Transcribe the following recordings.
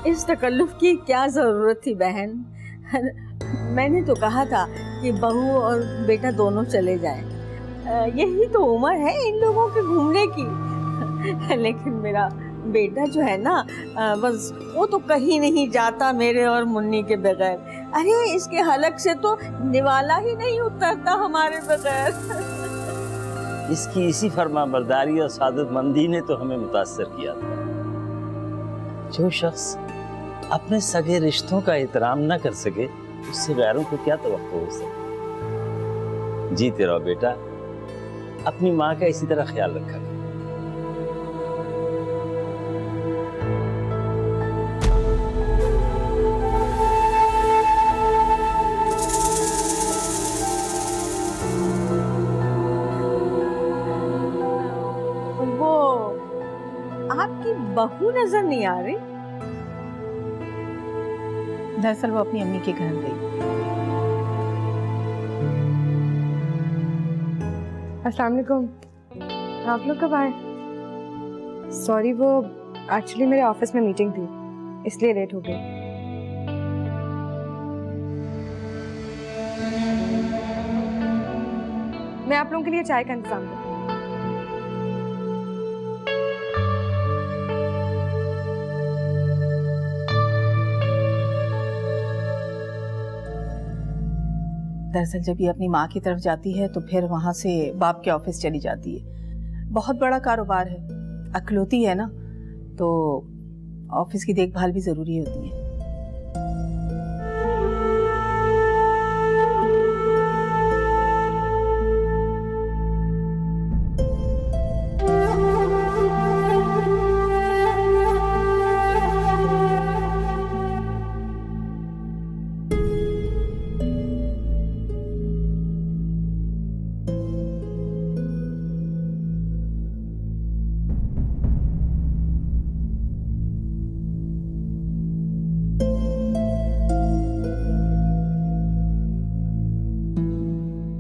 इस तकल्लुफ की क्या जरूरत थी बहन। मैंने तो कहा था कि बहू और बेटा दोनों चले जाएं। यही तो उम्र है इन लोगों के घूमने की। लेकिन मेरा बेटा जो है ना, बस वो तो कहीं नहीं जाता मेरे और मुन्नी के बगैर। अरे इसके हलक से तो निवाला ही नहीं उतरता हमारे बगैर। इसकी इसी फरमाबरदारी और सादतमंदी ने तो हमें मुतासर किया था। जो शख्स अपने सगे रिश्तों का एहतराम न कर सके, उससे गैरों को क्या तवक्को हो सके। जीते रहो बेटा, अपनी माँ का इसी तरह ख्याल रखा करो। आपकी बहू नजर नहीं आ रही? दरअसल वो अपनी अम्मी के घर गई। अस्सलाम वालेकुम। आप लोग कब आए? सॉरी, वो एक्चुअली मेरे ऑफिस में मीटिंग थी, इसलिए लेट हो गई। मैं आप लोगों के लिए चाय का इंतजाम करती हूँ। दरअसल जब ये अपनी माँ की तरफ जाती है तो फिर वहाँ से बाप के ऑफिस चली जाती है। बहुत बड़ा कारोबार है, अकलौती है ना, तो ऑफिस की देखभाल भी ज़रूरी होती है।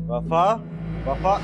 वफा, वफा,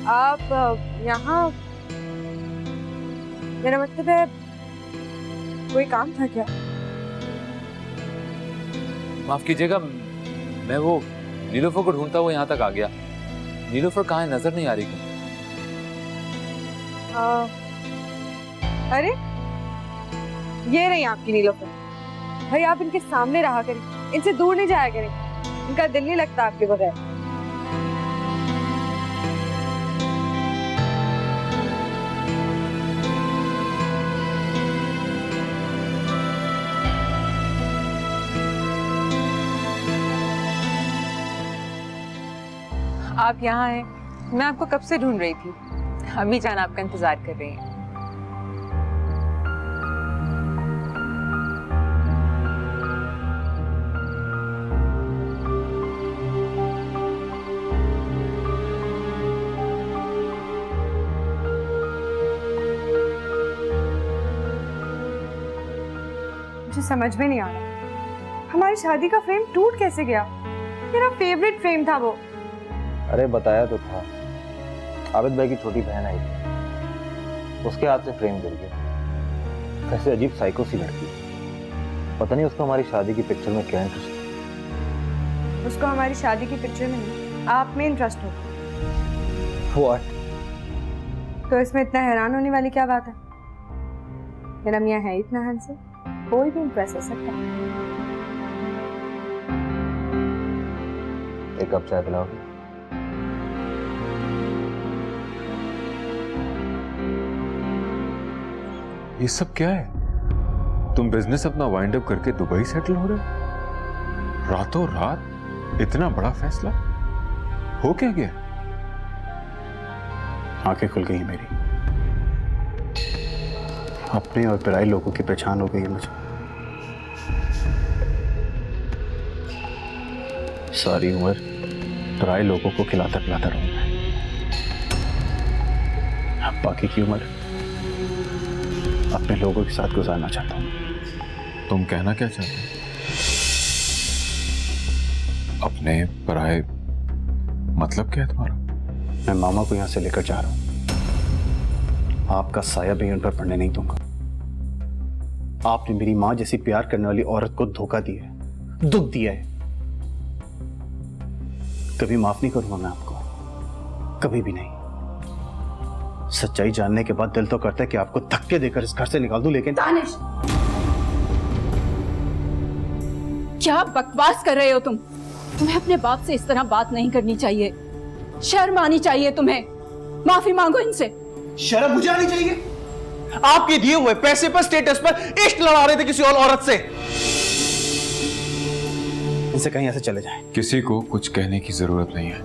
आप यहाँ, मेरा मतलब है कोई काम था क्या? माफ कीजिएगा, मैं वो नीलोफर को ढूंढता हुआ यहाँ तक आ गया। नीलोफर कहाँ है, नजर नहीं आ रही। अरे ये रही आपकी नीलोफर। भाई आप इनके सामने रहा करें, इनसे दूर नहीं जाया करें, इनका दिल नहीं लगता आपके बगैर। आप यहाँ हैं, मैं आपको कब से ढूंढ रही थी। अम्मी जान आपका इंतजार कर रही हैं। मुझे समझ में नहीं आ रहा, हमारी शादी का फ्रेम टूट कैसे गया? मेरा फेवरेट फ्रेम था वो। अरे बताया तो था, आबिद भाई की छोटी बहन आई थी, उसके हाथ से फ्रेम गिर गया। कैसे अजीब साइको सी लड़की। पता नहीं उसको हमारी शादी की पिक्चर में क्या इंटरेस्ट है। उसको हमारी शादी की पिक्चर में नहीं, आप में इंटरेस्ट हो। What? तो इसमें इतना हैरान होने वाली क्या बात है? मेरा मियाँ है इतना हैंडसम, कोई भी इंप्रेस हो सकता है। एक कप चाय पिलाओगे? ये सब क्या है? तुम बिजनेस अपना वाइंड अप करके दुबई सेटल हो रहे हो? रातों रात इतना बड़ा फैसला हो क्या गया? आंखें खुल गई मेरी, अपने और पराई लोगों की पहचान हो गई है मुझे। सारी उम्र पराई लोगों को खिलाता पिलाता रहूंगा, अब बाकी की उम्र अपने लोगों के साथ गुजारना चाहता हूं। तुम कहना क्या चाहते हो? अपने पराए मतलब क्या है तुम्हारा? मैं मामा को यहां से लेकर जा रहा हूं, आपका साया भी उन पर पड़ने नहीं दूंगा। आपने मेरी मां जैसी प्यार करने वाली औरत को धोखा दिया है, दुख दिया है, कभी माफ नहीं करूंगा मैं आपको, कभी भी नहीं। सच्चाई जानने के बाद दिल तो करता है कि आपको धक्के देकर इस घर से निकाल दूं, लेकिन दानिश, क्या बकवास कर रहे हो तुम? तुम्हें अपने बाप से इस तरह बात नहीं करनी चाहिए, शर्म आनी चाहिए तुम्हें। माफी मांगो इनसे। शर्म मुझे आनी चाहिए? आपके दिए हुए पैसे पर, स्टेटस पर इश्क लड़ा रहे थे किसी और औरत से। इनसे कहीं ऐसे चले जाएं। किसी को कुछ कहने की जरूरत नहीं है।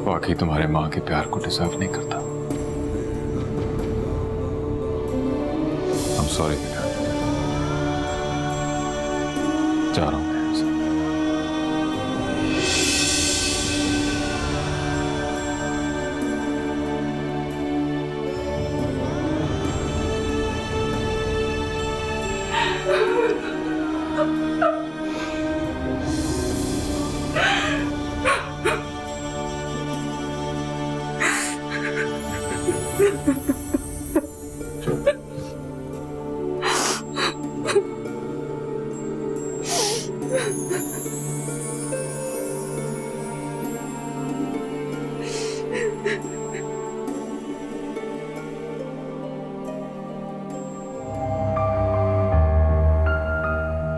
वाकई तुम्हारे माँ के प्यार को डिजर्व नहीं करता। I'm sorry बेटा, जा रहा हूं मैं यहाँ से।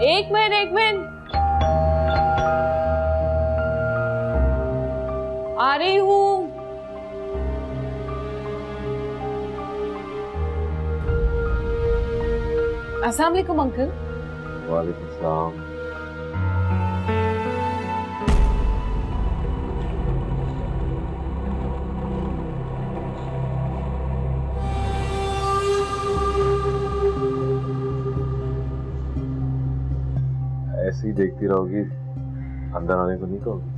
एक मिनट आ रही हूँ। अस्सलाम वालेकुम अंकल। वालेकुम सलाम। ऐसे ही देखती रहोगी, अंदर आने को नहीं कहोगी?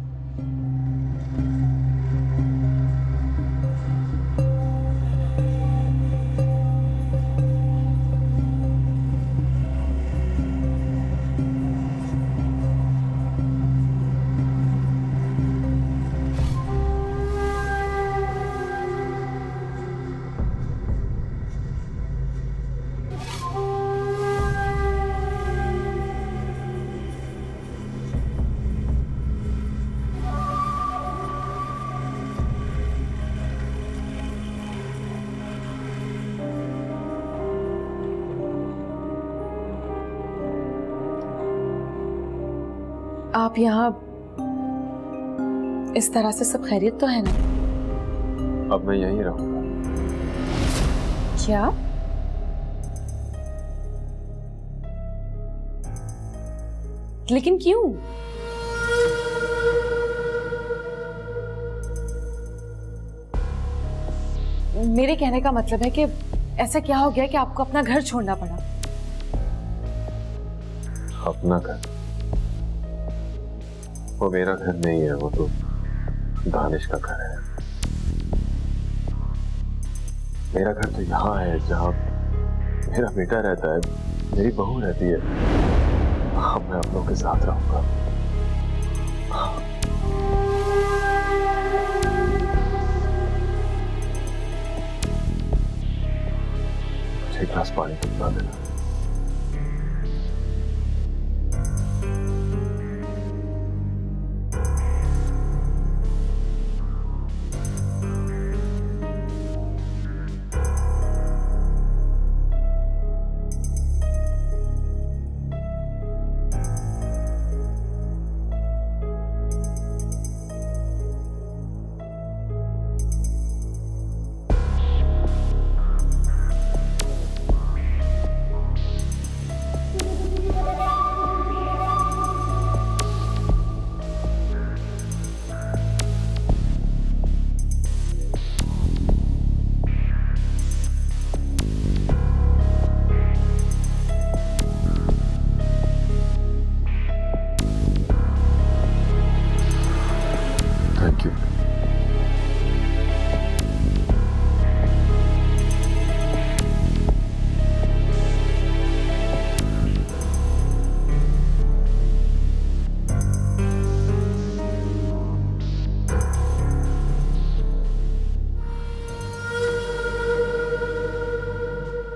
आप यहाँ इस तरह से सब खैरियत तो है ना? अब मैं यहीं रहूंगा। क्या? लेकिन क्यों? मेरे कहने का मतलब है कि ऐसा क्या हो गया कि आपको अपना घर छोड़ना पड़ा? अपना घर? वो मेरा घर नहीं है, वो तो दानिश का घर है। मेरा घर तो यहाँ है जहाँ मेरा बेटा रहता है, मेरी बहू रहती है। अब मैं अपनों के साथ रहूंगा। गिलास पानी पिला देना।